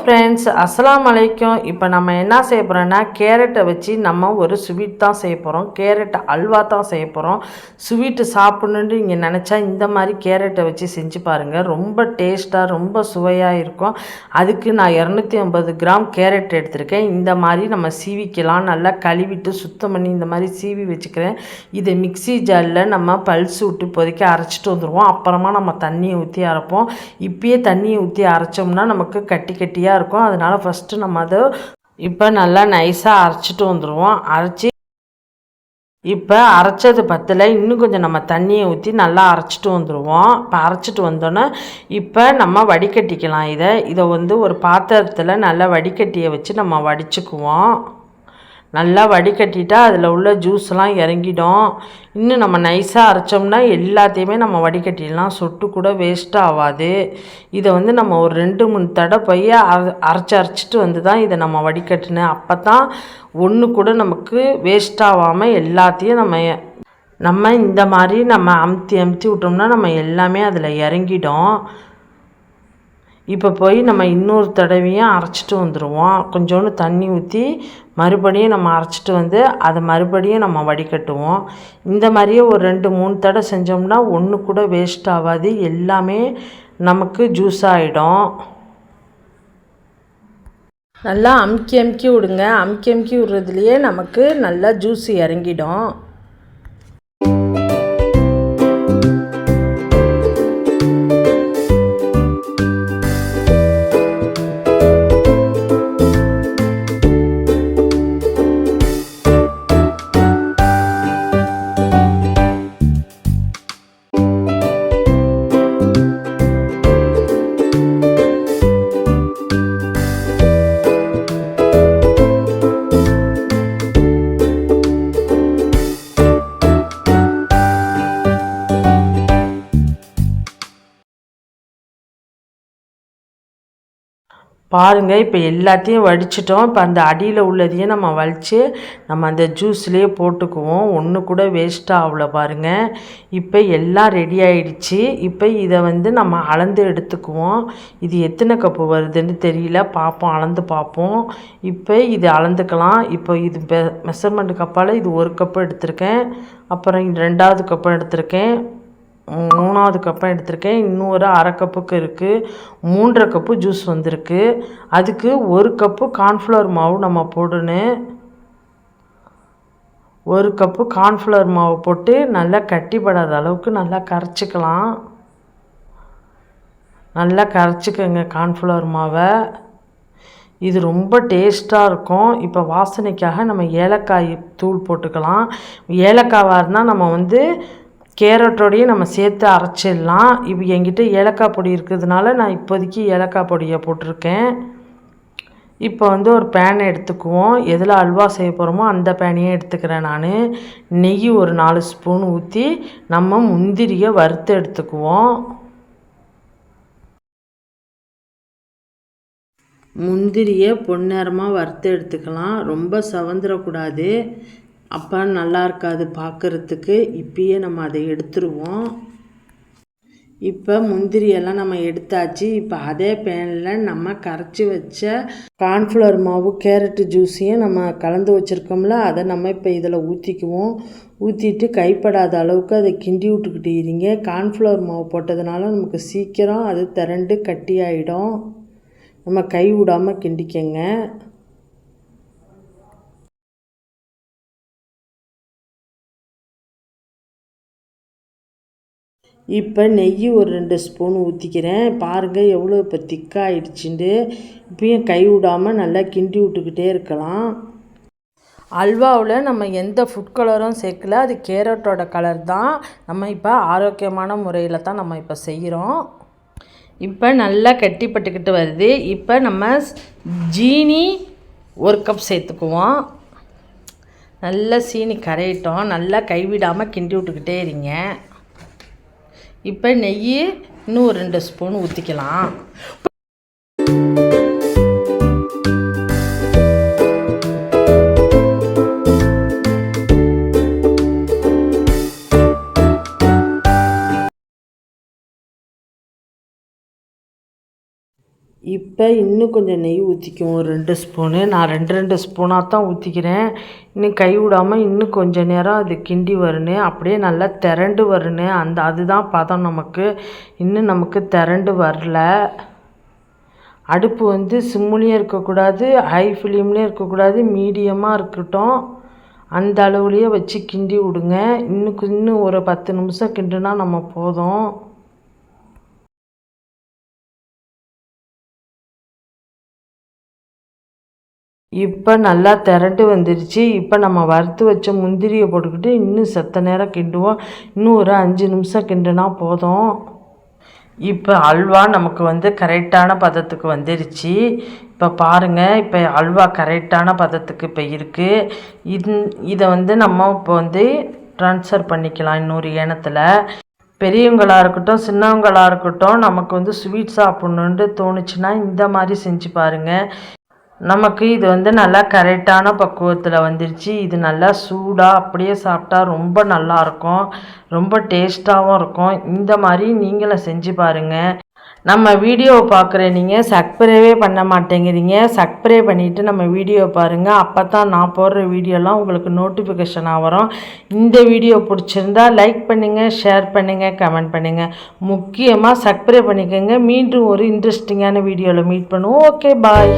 Friends, அஸ்ஸலாமு அலைக்கும். இப்போ நம்ம என்ன செய்ய போகிறோன்னா, கேரட்டை வச்சு நம்ம ஒரு ஸ்வீட் தான் செய்ய போகிறோம். கேரட் அல்வா தான் செய்ய போகிறோம். ஸ்வீட்டு சாப்பிட்ணுன்னு நீங்கள் நினச்சா இந்த மாதிரி கேரட்டை வச்சு செஞ்சு பாருங்கள். ரொம்ப டேஸ்ட்டாக ரொம்ப சுவையாக இருக்கும். அதுக்கு நான் 250 கிராம் கேரட் எடுத்திருக்கேன். இந்த மாதிரி நம்ம சீவிக்கலாம். நல்லா கழுவிட்டு சுத்தம் பண்ணி இந்த மாதிரி சீவி வச்சுக்கிறேன். இதை மிக்ஸி ஜாரில் நம்ம பல்ஸ் விட்டு இப்போதைக்கு அரைச்சிட்டு வந்துடுவோம். அப்புறமா நம்ம தண்ணியை ஊற்றி அரைப்போம். இப்பயே தண்ணியை ஊற்றி அரைச்சோம்னா நமக்கு கட்டி கட்டியாக இருக்கும். அதனால் ஃபஸ்ட்டு நம்ம அதை இப்போ நல்லா நைஸாக அரைச்சிட்டு வந்துடுவோம். இப்போ அரைச்சது பத்தில் இன்னும் கொஞ்சம் நம்ம தண்ணியை ஊற்றி நல்லா அரைச்சிட்டு வந்துடுவோம். இப்போ அரைச்சிட்டு வந்தோன்னே இப்போ நம்ம வடிகட்டிக்கலாம். இதை ஒரு பாத்திரத்தில் நல்லா வடிகட்டியை வச்சு நம்ம வடிச்சுக்குவோம். நல்லா வடிகட்டிட்டா அதில் உள்ள ஜூஸ்லாம் இறங்கிடும். இன்னும் நம்ம நைஸாக அரைச்சோம்னா எல்லாத்தையுமே நம்ம வடிகட்டிடலாம். சொட்டு கூட வேஸ்ட் ஆகாது. இதை நம்ம ஒரு 2-3 தடவை போய் அரைச்சிட்டு வந்து தான் இதை நம்ம வடிகட்டினேன். அப்போ தான் ஒன்று கூட நமக்கு வேஸ்ட் ஆகாமல் எல்லாத்தையும் நம்ம இந்த மாதிரி நம்ம அமுத்தி விட்டோம்னா நம்ம எல்லாமே அதில் இறங்கிடும். இப்போ போய் நம்ம இன்னொரு தடவையும் அரைச்சிட்டு வந்துடுவோம். கொஞ்சோண்டு தண்ணி ஊற்றி மறுபடியும் நம்ம அரைச்சிட்டு வந்து அதை மறுபடியும் நம்ம வடிகட்டுவோம். இந்த மாதிரியே ஒரு 2-3 தடவை செஞ்சோம்னா ஒன்று கூட வேஸ்ட் ஆகாது. எல்லாமே நமக்கு ஜூஸ் ஆகிடும். நல்லா அமுக்கி விடுங்க. அமுக்கி விடுறதுலையே நமக்கு நல்லா ஜூஸ் இறங்கிடும். பாருங்கள், இப்போ எல்லாத்தையும் வடிச்சிட்டோம். இப்போ அந்த அடியில் உள்ளதையும் நம்ம வலித்து நம்ம அந்த ஜூஸ்லேயே போட்டுக்குவோம். ஒன்று கூட வேஸ்ட்டாக ஆகல பாருங்கள். இப்போ எல்லாம் ரெடி ஆகிடுச்சு. இப்போ இதை நம்ம அளந்து எடுத்துக்குவோம். இது எத்தனை கப்பு வருதுன்னு தெரியல, பார்ப்போம், அளந்து பார்ப்போம். இப்போ இது அளந்துக்கலாம். இப்போ இது மெஷர்மெண்ட் கப்பால் இது 1 கப்பு எடுத்திருக்கேன். அப்புறம் 2வது கப்பு எடுத்திருக்கேன். 3வது கப்பாக எடுத்திருக்கேன். இன்னும் ஒரு 1/2 கப்புக்கு இருக்குது. 3.5 கப்பு ஜூஸ் வந்திருக்கு. அதுக்கு 1 கப்பு கார்ன்ஃப்ளவர் மாவு நம்ம போடணும். 1 கப்பு கார்ன்ஃப்ளவர் மாவு போட்டு நல்லா கட்டிப்படாத அளவுக்கு நல்லா கரைச்சிக்கலாம். நல்லா கரைச்சிக்கோங்க கார்ன்ஃப்ளவர் மாவை. இது ரொம்ப டேஸ்ட்டாக இருக்கும். இப்போ வாசனைக்காக நம்ம ஏலக்காய் தூள் போட்டுக்கலாம். ஏலக்காவாக இருந்தால் நம்ம கேரட்டோடையே நம்ம சேர்த்து அரைச்சிடலாம். இப்போ என்கிட்ட ஏலக்காய் பொடி இருக்கிறதுனால நான் இப்போதைக்கு ஏலக்காய் பொடியை போட்டிருக்கேன். இப்போ ஒரு பேனை எடுத்துக்குவோம். எதில் அல்வா செய்ய போகிறோமோ அந்த பேனையே எடுத்துக்கிறேன் நான். நெய் ஒரு 4 ஸ்பூன் ஊற்றி நம்ம முந்திரியை வறுத்து எடுத்துக்குவோம். முந்திரியை பொன்னிறமாக வறுத்து எடுத்துக்கலாம். ரொம்ப சவந்துடக்கூடாது, அப்போ நல்லா இருக்காது பார்க்குறதுக்கு. இப்பயே நம்ம அதை எடுத்துருவோம். இப்போ முந்திரியெல்லாம் நம்ம எடுத்தாச்சு. இப்போ அதே பேனில் நம்ம கரைச்சி வச்ச கார்ன்ஃப்ளவர் மாவு கேரட்டு ஜூஸையும் நம்ம கலந்து வச்சுருக்கோம்ல, அதை நம்ம இப்போ இதில் ஊற்றிக்குவோம். ஊற்றிட்டு கைப்படாத அளவுக்கு அதை கிண்டி விட்டுக்கிட்டு இருங்க. கார்ன்ஃப்ளவர் மாவு போட்டதுனால நமக்கு சீக்கிரம் அது திரண்டு கட்டி ஆகிடும். நம்ம கை விடாமல் கிண்டிக்கங்க. இப்போ நெய் ஒரு 2 ஸ்பூன் ஊற்றிக்கிறேன். பாருங்கள் எவ்வளோ இப்போ திக்காகிடுச்சுண்டு. இப்பயும் கை விடாமல் நல்லா கிண்டி விட்டுக்கிட்டே இருக்கலாம். அல்வாவில் நம்ம எந்த ஃபுட் கலரும் சேர்க்கல, அது கேரட்டோட கலர் தான். நம்ம இப்போ ஆரோக்கியமான முறையில் தான் நம்ம இப்போ செய்கிறோம். இப்போ நல்லா கட்டிப்பட்டுக்கிட்டு வருது. இப்போ நம்ம ஜீனி 1 கப் சேர்த்துக்குவோம். நல்லா சீனி கரையிட்டோம். நல்லா கைவிடாமல் கிண்டி விட்டுக்கிட்டே இருங்க. இப்போ நெய் இன்னும் ஒரு 2 ஸ்பூன் ஊற்றிக்கலாம். இப்போ இன்னும் கொஞ்சம் நெய் ஊற்றிக்குவோம், ஒரு 2 ஸ்பூனு. நான் 2 ஸ்பூனாக தான் ஊற்றிக்கிறேன். இன்னும் கை விடாமல் இன்னும் கொஞ்சம் நேரம் அது கிண்டி வரணும். அப்படியே நல்லா திரண்டு வரணும். அதுதான் பதம் நமக்கு. இன்னும் நமக்கு திரண்டு வரல. அடுப்பு வந்து சிம்முலேயும் இருக்கக்கூடாது, ஹை ஃப்ளேம்லேயும் இருக்கக்கூடாது, மீடியமாக இருக்கட்டும். அந்த அளவுலேயே வச்சு கிண்டி விடுங்க. இன்னும் ஒரு 10 நிமிஷம் கிண்டுனா நம்ம போதும். இப்போ நல்லா திரண்டு வந்துடுச்சு. இப்போ நம்ம வறுத்து வச்ச முந்திரியை போட்டுக்கிட்டு இன்னும் செத்த நேரம் கிண்டுவோம். இன்னும் ஒரு 5 நிமிஷம் கிண்டுனா போதும். இப்போ அல்வா நமக்கு வந்து கரெக்டான பதத்துக்கு வந்துடுச்சு. இப்போ பாருங்கள், இப்போ அல்வா கரெக்டான பதத்துக்கு இப்போ இருக்குது. இதை வந்து நம்ம இப்போ வந்து ட்ரான்ஸ்ஃபர் பண்ணிக்கலாம் இன்னொரு ஏனத்தில். பெரியவங்களாக இருக்கட்டும், சின்னவங்களாக இருக்கட்டும், நமக்கு வந்து ஸ்வீட் சாப்பிட்ணுன்ட்டு தோணுச்சுன்னா இந்த மாதிரி செஞ்சு பாருங்கள். நமக்கு இது வந்து நல்லா கரெக்டான பக்குவத்தில் வந்துடுச்சு. இது நல்லா சூடாக அப்படியே சாப்பிட்டா ரொம்ப நல்லாயிருக்கும், ரொம்ப டேஸ்ட்டாகவும் இருக்கும். இந்த மாதிரி நீங்களும் செஞ்சு பாருங்கள். நம்ம வீடியோவை பார்க்குற நீங்கள் சப்ஸ்கிரைபே பண்ண மாட்டேங்கிறீங்க. சப்ஸ்கிரைப் பண்ணிவிட்டு நம்ம வீடியோவை பாருங்கள். அப்போ தான் நான் போடுற வீடியோலாம் உங்களுக்கு நோட்டிஃபிகேஷனாக வரும். இந்த வீடியோ பிடிச்சிருந்தா லைக் பண்ணுங்கள், ஷேர் பண்ணுங்கள், கமெண்ட் பண்ணுங்கள். முக்கியமாக சப்ஸ்கிரைப் பண்ணிக்கோங்க. மீண்டும் ஒரு இன்ட்ரெஸ்டிங்கான வீடியோவில் மீட் பண்ணுவோம். ஓகே, பாய்.